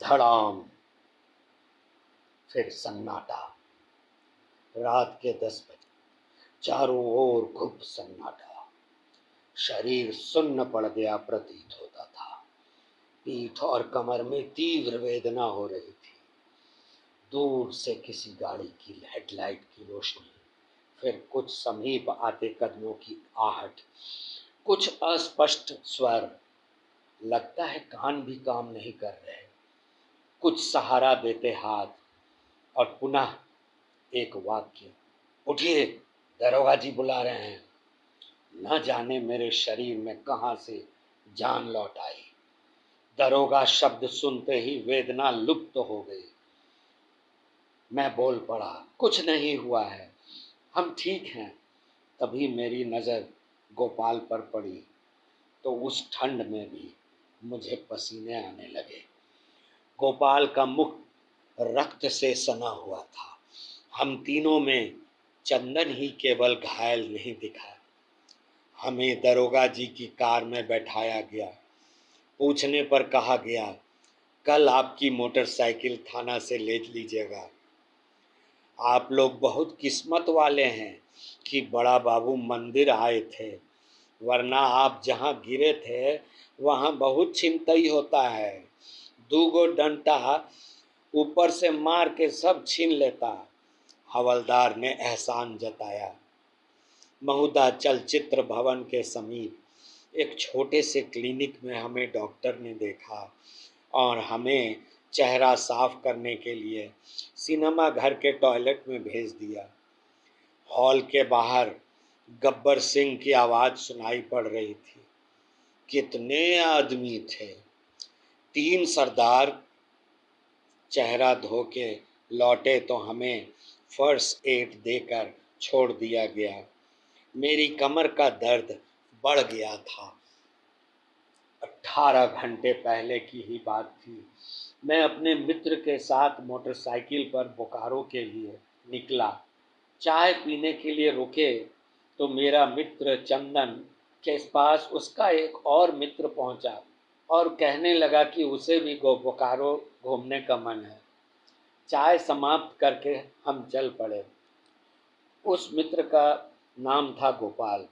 धड़ाम। फिर सन्नाटा। रात के 10 बजे। चारों ओर खूब सन्नाटा। शरीर सुन्न पड़ गया प्रतीत होता था। पीठ और कमर में तीव्र वेदना हो रही थी। दूर से किसी गाड़ी की हेडलाइट की रोशनी, फिर कुछ समीप आते कदमों की आहट, कुछ अस्पष्ट स्वर। लगता है कान भी काम नहीं कर रहे। कुछ सहारा देते हाथ, और पुनः एक वाक्य, उठिए, दरोगा जी बुला रहे हैं। न जाने मेरे शरीर में कहाँ से जान लौट आई। दरोगा शब्द सुनते ही वेदना लुप्त हो गई। मैं बोल पड़ा, कुछ नहीं हुआ है, हम ठीक हैं। तभी मेरी नज़र गोपाल पर पड़ी तो उस ठंड में भी मुझे पसीने आने लगे। गोपाल का मुख रक्त से सना हुआ था। हम तीनों में चंदन ही केवल घायल नहीं दिखा। हमें दरोगा जी की कार में बैठाया गया। पूछने पर कहा गया, कल आपकी मोटरसाइकिल थाना से ले लीजिएगा। आप लोग बहुत किस्मत वाले हैं कि बड़ा बाबू मंदिर आए थे, वरना आप जहाँ गिरे थे वहाँ बहुत छिनतई होता है। 2 गो डंटा ऊपर से मार के सब छीन लेता। हवलदार ने एहसान जताया। महुदा चलचित्र भवन के समीप एक छोटे से क्लिनिक में हमें डॉक्टर ने देखा और हमें चेहरा साफ करने के लिए सिनेमा घर के टॉयलेट में भेज दिया। हॉल के बाहर गब्बर सिंह की आवाज़ सुनाई पड़ रही थी। कितने आदमी थे? 3 सरदार। चेहरा धो के लौटे तो हमें फर्स्ट एड देकर छोड़ दिया गया। मेरी कमर का दर्द बढ़ गया था। 18 घंटे पहले की ही बात थी। मैं अपने मित्र के साथ मोटरसाइकिल पर बोकारो के लिए निकला। चाय पीने के लिए रुके तो मेरा मित्र चंदन के पास उसका एक और मित्र पहुंचा और कहने लगा कि उसे भी बोकारो घूमने का मन है। चाय समाप्त करके हम चल पड़े। उस मित्र का नाम था गोपाल।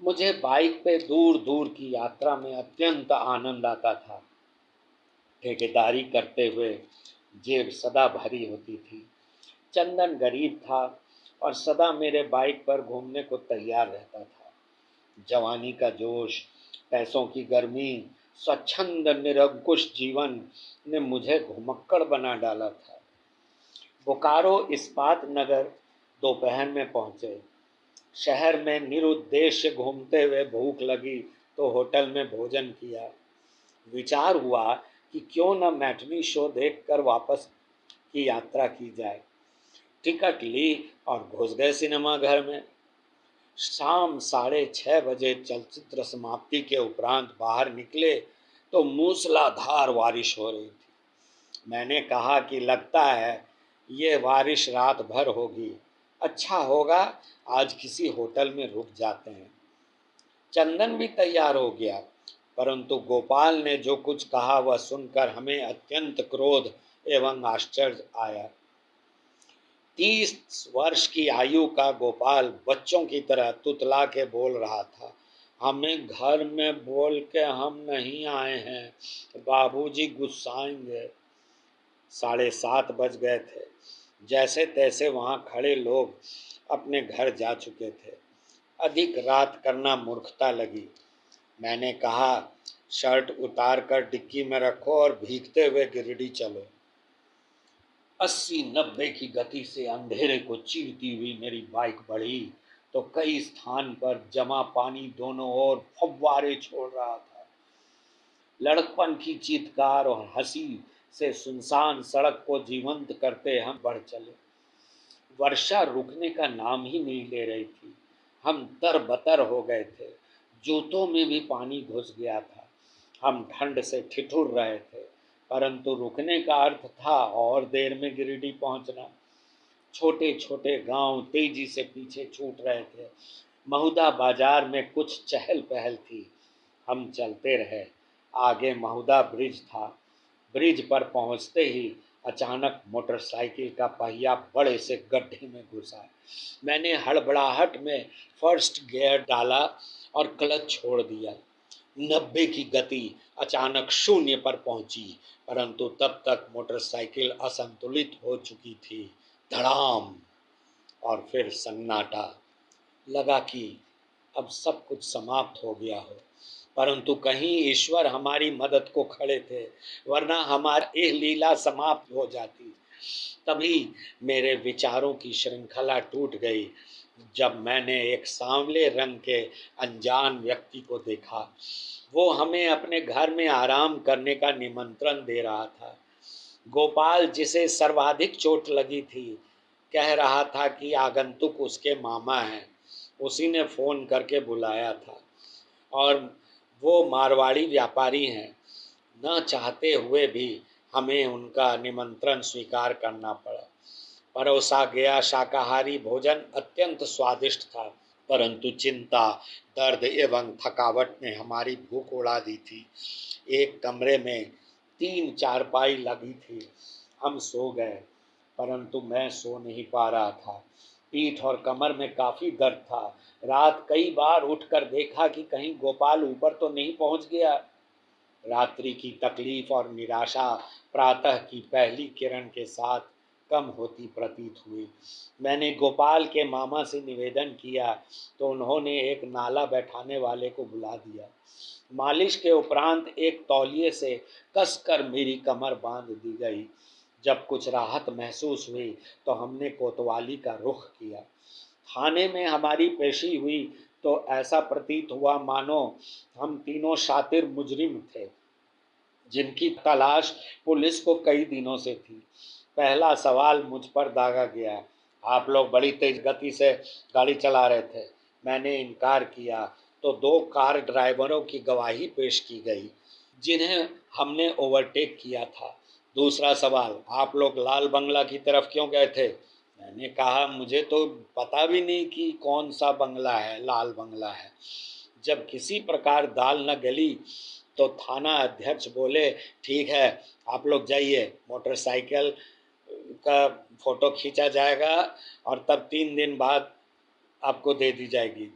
मुझे बाइक पे दूर दूर की यात्रा में अत्यंत आनंद आता था। ठेकेदारी करते हुए जेब सदा भरी होती थी। चंदन गरीब था और सदा मेरे बाइक पर घूमने को तैयार रहता था। जवानी का जोश, पैसों की गर्मी, स्वच्छंद निरंकुश जीवन ने मुझे घुमक्कड़ बना डाला था। बोकारो इस्पात नगर दोपहर में पहुंचे। शहर में निरुद्देश्य घूमते हुए भूख लगी तो होटल में भोजन किया। विचार हुआ कि क्यों न मैटनी शो देखकर वापस की यात्रा की जाए। टिकट ली और घुस गए सिनेमा घर में। शाम 6:30 बजे चलचित्र समाप्ति के उपरांत बाहर निकले तो मूसलाधार बारिश हो रही थी। मैंने कहा कि लगता है ये बारिश रात भर होगी। अच्छा होगा आज किसी होटल में रुक जाते हैं। चंदन भी तैयार हो गया, परंतु गोपाल ने जो कुछ कहा वह सुनकर हमें अत्यंत क्रोध एवं आश्चर्य आया। 30 वर्ष की आयु का गोपाल बच्चों की तरह तुतला के बोल रहा था। हमें घर में बोल के हम नहीं आए हैं, बाबूजी गुस्साएंगे। 7:30 बज गए थे। जैसे तैसे वहाँ खड़े लोग अपने घर जा चुके थे। अधिक रात करना मूर्खता लगी। मैंने कहा, शर्ट उतार कर डिक्की में रखो और भीगते हुए गिरिडीह चलो। 80-90 की गति से अंधेरे को चीरती हुई मेरी बाइक बढ़ी तो कई स्थान पर जमा पानी दोनों ओर फव्वारे छोड़ रहा था। लड़कपन की चीत्कार और हंसी से सुनसान सड़क को जीवंत करते हम बढ़ चले। वर्षा रुकने का नाम ही नहीं ले रही थी। हम तरबतर हो गए थे। जूतों में भी पानी घुस गया था। हम ठंड से ठिठुर रहे थे, परंतु रुकने का अर्थ था और देर में गिरिडीह पहुंचना। छोटे छोटे गांव तेजी से पीछे छूट रहे थे। महुदा बाजार में कुछ चहल पहल थी। हम चलते रहे। आगे महुदा ब्रिज था। ब्रिज पर पहुंचते ही अचानक मोटरसाइकिल का पहिया बड़े से गड्ढे में घुसा। मैंने हड़बड़ाहट में फर्स्ट गियर डाला और क्लच छोड़ दिया। 90 की गति अचानक शून्य पर पहुंची, परंतु तब तक मोटरसाइकिल असंतुलित हो चुकी थी। धड़ाम, और फिर सन्नाटा। लगा कि अब सब कुछ समाप्त हो गया हो, परंतु कहीं ईश्वर हमारी मदद को खड़े थे, वरना हमारी यह लीला समाप्त हो जाती। तभी मेरे विचारों की श्रृंखला टूट गई जब मैंने एक सांवले रंग के अनजान व्यक्ति को देखा। वो हमें अपने घर में आराम करने का निमंत्रण दे रहा था। गोपाल, जिसे सर्वाधिक चोट लगी थी, कह रहा था कि आगंतुक उसके मामा हैं। उसी ने फोन करके बुलाया था और वो मारवाड़ी व्यापारी हैं। न चाहते हुए भी हमें उनका निमंत्रण स्वीकार करना पड़ा। परोसा गया शाकाहारी भोजन अत्यंत स्वादिष्ट था, परंतु चिंता, दर्द एवं थकावट ने हमारी भूख उड़ा दी थी। एक कमरे में 3 चारपाई लगी थी। हम सो गए, परंतु मैं सो नहीं पा रहा था। पीठ और कमर में काफी दर्द था। रात कई बार उठकर देखा कि कहीं गोपाल ऊपर तो नहीं पहुंच गया। रात्रि की तकलीफ और निराशा प्रातः की पहली किरण के साथ कम होती प्रतीत हुई। मैंने गोपाल के मामा से निवेदन किया तो उन्होंने एक नाला बैठाने वाले को बुला दिया। मालिश के उपरांत एक तौलिए से कसकर मेरी कमर बांध दी गई। जब कुछ राहत महसूस हुई तो हमने कोतवाली का रुख किया। थाने में हमारी पेशी हुई तो ऐसा प्रतीत हुआ मानो हम तीनों शातिर मुजरिम थे, जिनकी तलाश पुलिस को कई दिनों से थी। पहला सवाल मुझ पर दागा गया, आप लोग बड़ी तेज गति से गाड़ी चला रहे थे। मैंने इनकार किया तो 2 कार ड्राइवरों की गवाही पेश की गई, जिन्हें हमने ओवरटेक किया था। दूसरा सवाल, आप लोग लाल बंगला की तरफ क्यों गए थे? मैंने कहा, मुझे तो पता भी नहीं कि कौन सा बंगला है, लाल बंगला है। जब किसी प्रकार दाल न गली तो थाना अध्यक्ष बोले, ठीक है, आप लोग जाइए, मोटरसाइकिल का फोटो खींचा जाएगा और तब 3 दिन बाद आपको दे दी जाएगी।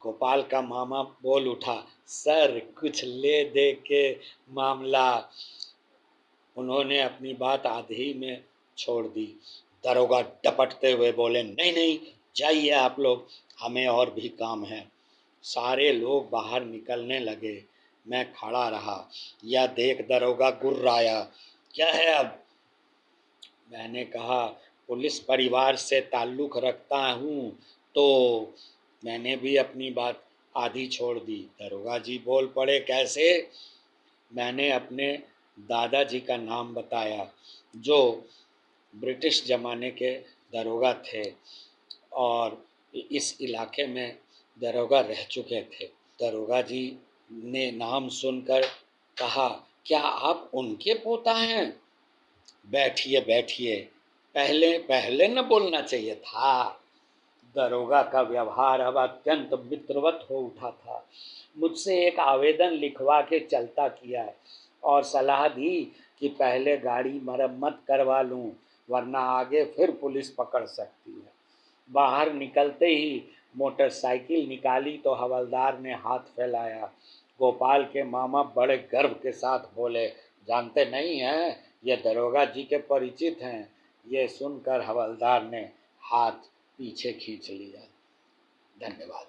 गोपाल का मामा बोल उठा, सर कुछ ले दे के मामला। उन्होंने अपनी बात आधी में छोड़ दी। दरोगा डपटते हुए बोले, नहीं नहीं, जाइए आप लोग, हमें और भी काम है। सारे लोग बाहर निकलने लगे। मैं खड़ा रहा। यह देख दरोगा गुर्राया, क्या है अब? मैंने कहा, पुलिस परिवार से ताल्लुक़ रखता हूँ तो मैंने भी अपनी बात आधी छोड़ दी। दरोगा जी बोल पड़े, कैसे? मैंने अपने दादाजी का नाम बताया, जो ब्रिटिश ज़माने के दरोगा थे और इस इलाके में दरोगा रह चुके थे। दरोगा जी ने नाम सुनकर कहा, क्या आप उनके पोता हैं? बैठिए बैठिए, पहले पहले न बोलना चाहिए था। दरोगा का व्यवहार अब अत्यंत मित्रवत हो उठा था। मुझसे एक आवेदन लिखवा के चलता किया और सलाह दी कि पहले गाड़ी मरम्मत करवा लूं, वरना आगे फिर पुलिस पकड़ सकती है। बाहर निकलते ही मोटरसाइकिल निकाली तो हवलदार ने हाथ फैलाया। गोपाल के मामा बड़े गर्व के साथ बोले, जानते नहीं हैं, ये दरोगा जी के परिचित हैं। ये सुनकर हवलदार ने हाथ पीछे खींच लिया। धन्यवाद।